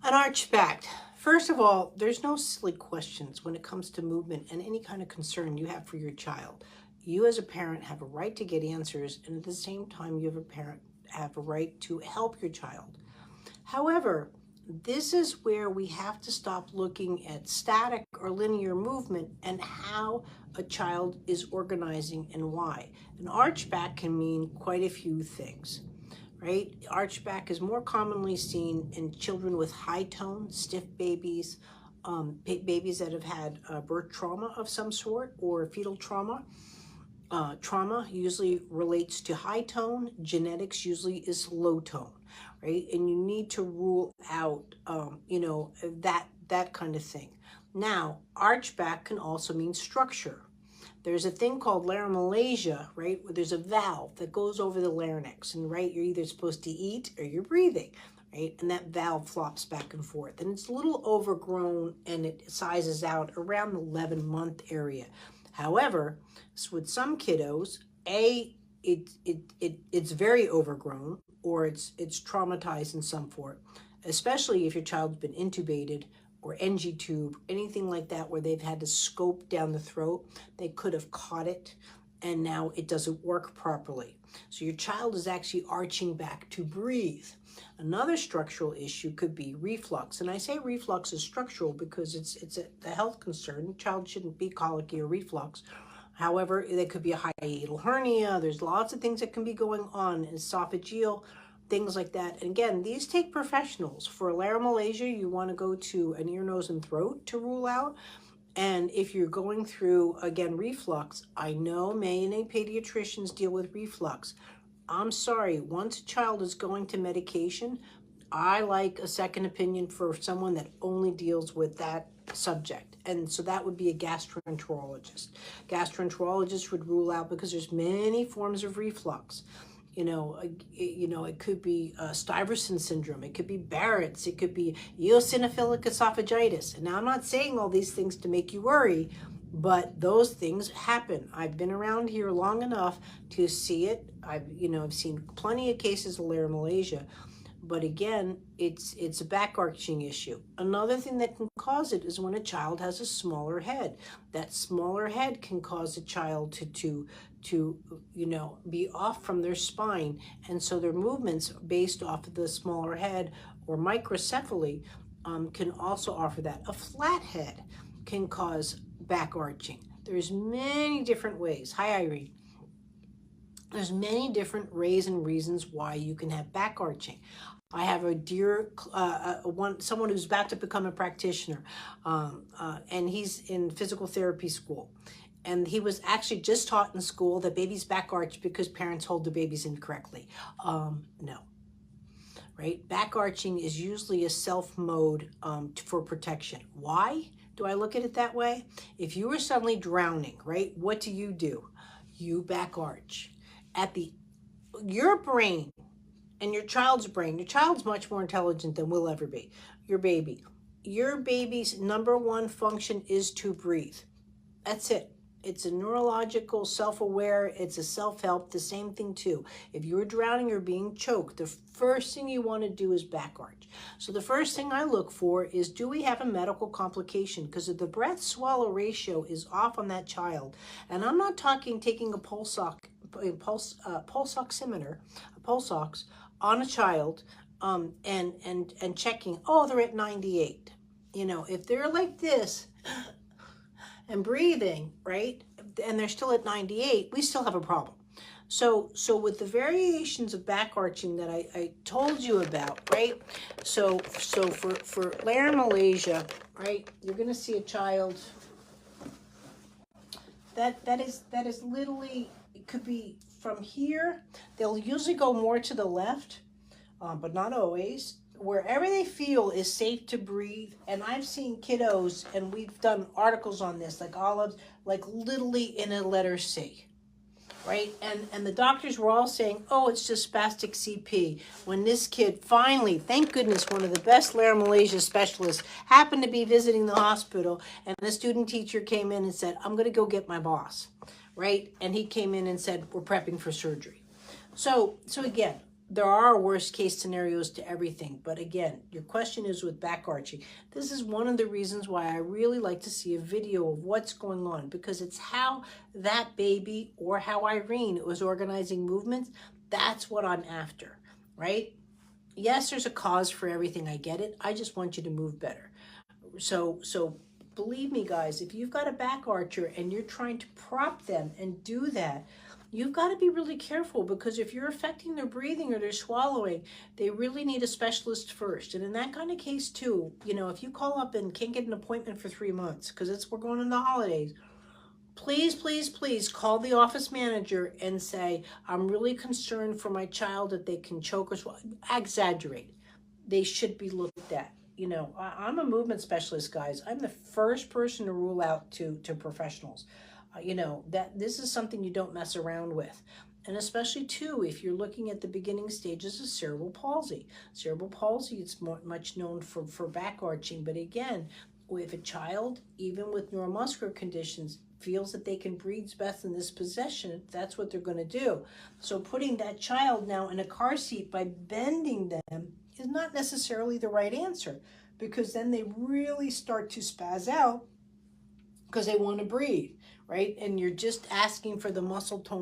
An arched back. First of all, there's no silly questions when it comes to movement and any kind of concern you have for your child. You as a parent have a right to get answers, and at the same time, you have a right to help your child. However, this is where we have to stop looking at static or linear movement and how a child is organizing and why. An archback can mean quite a few things, right? Archback is more commonly seen in children with high tone, stiff babies, babies that have had birth trauma of some sort or fetal trauma. Trauma usually relates to high tone, genetics usually is low tone, right? And you need to rule out, that kind of thing. Now, archback can also mean structure. There's a thing called laryngomalacia, right? Where there's a valve that goes over the larynx, and right, you're either supposed to eat or you're breathing, right? And that valve flops back and forth, and it's a little overgrown and it sizes out around the 11-month area. However, with some kiddos, it's very overgrown, or it's traumatized in some form, especially if your child's been intubated or NG tube, anything like that, where they've had to scope down the throat. They could have caught it, and now it doesn't work properly. So your child is actually arching back to breathe. Another structural issue could be reflux. And I say reflux is structural because it's a health concern. The child shouldn't be colicky or reflux. However, there could be a hiatal hernia. There's lots of things that can be going on, esophageal, things like that. And again, these take professionals. For laryngomalacia, you want to go to an ear, nose, and throat to rule out. And if you're going through, again, reflux, I know many pediatricians deal with reflux. I'm sorry, once a child is going to medication, I like a second opinion for someone that only deals with that subject. And so that would be a gastroenterologist. Gastroenterologist would rule out, because there's many forms of reflux. It could be Stuyvesant syndrome. It could be Barrett's. It could be eosinophilic esophagitis. And now I'm not saying all these things to make you worry, but those things happen. I've been around here long enough to see it. I've seen plenty of cases of laryngomalacia, but again, it's a back arching issue. Another thing that can cause it is when a child has a smaller head. That smaller head can cause a child to be off from their spine, and so their movements based off of the smaller head or microcephaly can also offer that. A flat head can cause back arching. There's many different ways. Hi, Irene. There's many different ways and reasons why you can have back arching. I have a dear someone who's about to become a practitioner, and he's in physical therapy school. And he was actually just taught in school that babies back arch because parents hold the babies incorrectly. No. Right? Back arching is usually a self mode for protection. Why do I look at it that way? If you were suddenly drowning, right, what do? You back arch. Your brain and your child's much more intelligent than we'll ever be. Your baby's number one function is to breathe. That's it. It's a neurological, self-aware, it's a self-help, the same thing too. If you're drowning or being choked, the first thing you want to do is back arch. So the first thing I look for is, do we have a medical complication? Because if the breath-swallow ratio is off on that child, and I'm not talking taking a pulse oximeter, a pulse ox on a child, and checking, oh, they're at 98. If they're like this, and breathing, right, and they're still at 98, we still have a problem. So with the variations of back arching that I told you about, right, so for laryngomalacia, right, you're going to see a child that is literally, it could be from here. They'll usually go more to the left, but not always. Wherever they feel is safe to breathe. And I've seen kiddos, and we've done articles on this, like Olives, like literally in a letter C, right? And the doctors were all saying, oh, it's just spastic CP. When this kid finally, thank goodness, one of the best laryngomalacia specialists happened to be visiting the hospital, and the student teacher came in and said, I'm going to go get my boss, right? And he came in and said, we're prepping for surgery. So again, there are worst case scenarios to everything. But again, your question is with back arching. This is one of the reasons why I really like to see a video of what's going on, because it's how that baby or how Irene was organizing movements. That's what I'm after, right? Yes, there's a cause for everything. I get it. I just want you to move better. So believe me, guys, if you've got a back archer and you're trying to prop them and do that, you've got to be really careful, because if you're affecting their breathing or their swallowing, they really need a specialist first. And in that kind of case too, you know, if you call up and can't get an appointment for 3 months because we're going into the holidays, please, please, please call the office manager and say, I'm really concerned for my child that they can choke or swallow. Exaggerate. They should be looked at. You know, I'm a movement specialist, guys. I'm the first person to rule out to professionals. You know, that this is something you don't mess around with. And especially too, if you're looking at the beginning stages of cerebral palsy. Cerebral palsy, it's much known for back arching. But again, if a child, even with neuromuscular conditions, feels that they can breathe best in this position, that's what they're going to do. So putting that child now in a car seat by bending them is not necessarily the right answer, because then they really start to spaz out because they want to breathe, right? And you're just asking for the muscle tone